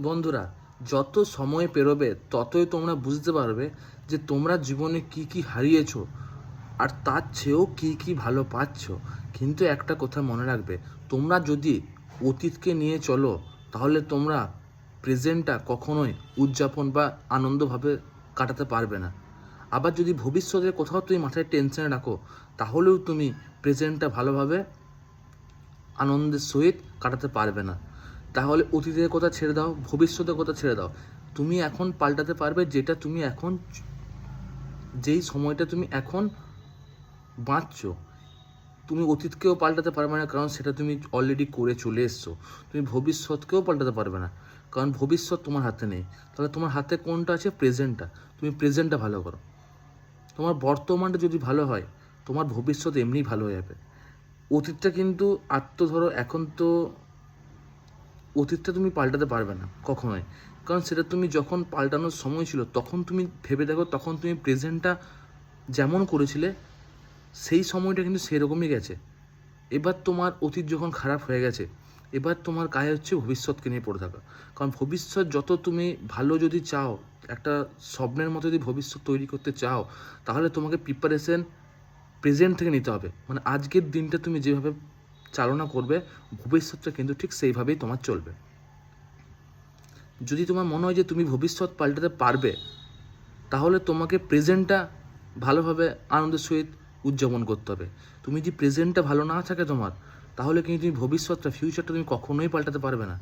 বন্ধুরা, যত সময় পেরোবে ততই তোমরা বুঝতে পারবে যে তোমরা জীবনে কি কি হারিয়েছো আর তার চেয়েও কি কি ভালো পাচ্ছ। কিন্তু একটা কথা মনে রাখবে, তোমরা যদি অতীতকে নিয়ে চলো তাহলে তোমরা প্রেজেন্টটা কখনোই উদযাপন বা আনন্দভাবে কাটাতে পারবে না। আবার যদি ভবিষ্যতের কোথাও তুমি মাথায় টেনশনে রাখো তাহলেও তুমি প্রেজেন্টটা ভালোভাবে আনন্দের সহিত কাটাতে পারবে না। তাহলে অতীতের কথা ছেড়ে দাও, ভবিষ্যতের কথা ছেড়ে দাও। তুমি এখন পাল্টাতে পারবে যেটা তুমি এখন, যেই সময়টা তুমি এখন বাঁচছো। তুমি অতীতকেও পাল্টাতে পারবে না, কারণ সেটা তুমি অলরেডি করে চলে এসছো। তুমি ভবিষ্যৎকেও পাল্টাতে পারবে না, কারণ ভবিষ্যৎ তোমার হাতে নেই। তাহলে তোমার হাতে কোনটা আছে? প্রেজেন্টটা। তুমি প্রেজেন্টটা ভালো করো। তোমার বর্তমানটা যদি ভালো হয়, তোমার ভবিষ্যৎ এমনিই ভালো হয়ে যাবে। অতীতটা কিন্তু ধরো এখন তো অতীতটা তুমি পাল্টাতে পারবে না কখনোই, কারণ সেটা তুমি যখন পাল্টানোর সময় ছিল তখন তুমি ভেবে দেখো, তখন তুমি প্রেজেন্টটা যেমন করেছিলে সেই সময়টা কিন্তু সেরকমই গেছে। এবার তোমার অতীত যখন খারাপ হয়ে গেছে, এবার তোমার কাজ হচ্ছে ভবিষ্যৎকে নিয়ে পড়ে থাকা। কারণ ভবিষ্যৎ যত তুমি ভালো যদি চাও, একটা স্বপ্নের মতো যদি ভবিষ্যৎ তৈরি করতে চাও, তাহলে তোমাকে প্রিপারেশন প্রেজেন্ট থেকে নিতে হবে। মানে আজকের দিনটা তুমি যেভাবে চালনা করবে, ভবিষ্যৎটা কিন্তু ঠিক সেইভাবেই তোমার চলবে। যদি তোমার মনে হয় যে তুমি ভবিষ্যৎ পাল্টাতে পারবে, তাহলে তোমাকে প্রেজেন্টটা ভালোভাবে আনন্দের সহিত উদযাপন করতে হবে। তুমি যদি প্রেজেন্টটা ভালো না থাকে তোমার, তাহলে কিন্তু তুমি ভবিষ্যৎটা, ফিউচারটা তুমি কখনোই পাল্টাতে পারবে না।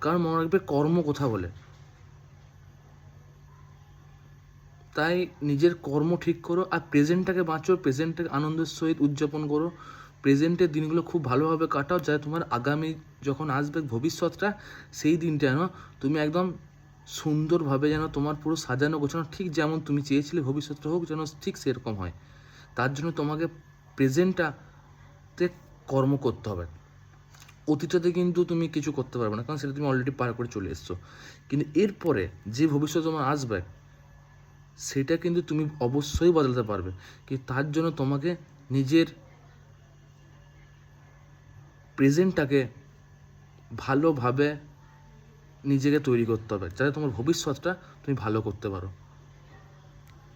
কারণ মনে রাখবে, কর্ম কথা বলে। তাই নিজের কর্ম ঠিক করো আর প্রেজেন্টটাকে বাঁচো, প্রেজেন্টটাকে আনন্দের সহিত উদযাপন করো। প্রেজেন্টের দিনগুলো খুব ভালোভাবে কাটাও, যাতে তোমার আগামী যখন আসবে ভবিষ্যৎটা, সেই দিনটা যেন তুমি একদম সুন্দরভাবে, যেন তোমার পুরো সাজানো গোছানো ঠিক যেমন তুমি চেয়েছিলে ভবিষ্যৎটা হোক, যেন ঠিক সেরকম হয়। তার জন্য তোমাকে প্রেজেন্টটাতে কর্ম করতে হবে। অতীতটাতে কিন্তু তুমি কিছু করতে পারবে না, কারণ সেটা তুমি অলরেডি পার করে চলে এসছো। কিন্তু এরপরে যে ভবিষ্যৎ তোমার আসবে, সেটা কিন্তু তুমি অবশ্যই বদলাতে পারবে। কিন্তু তার জন্য তোমাকে নিজের প্রেজেন্টটাকে ভালোভাবে নিজেকে তৈরি করতে হবে, যাতে তোমার ভবিষ্যৎটা তুমি ভালো করতে পারো।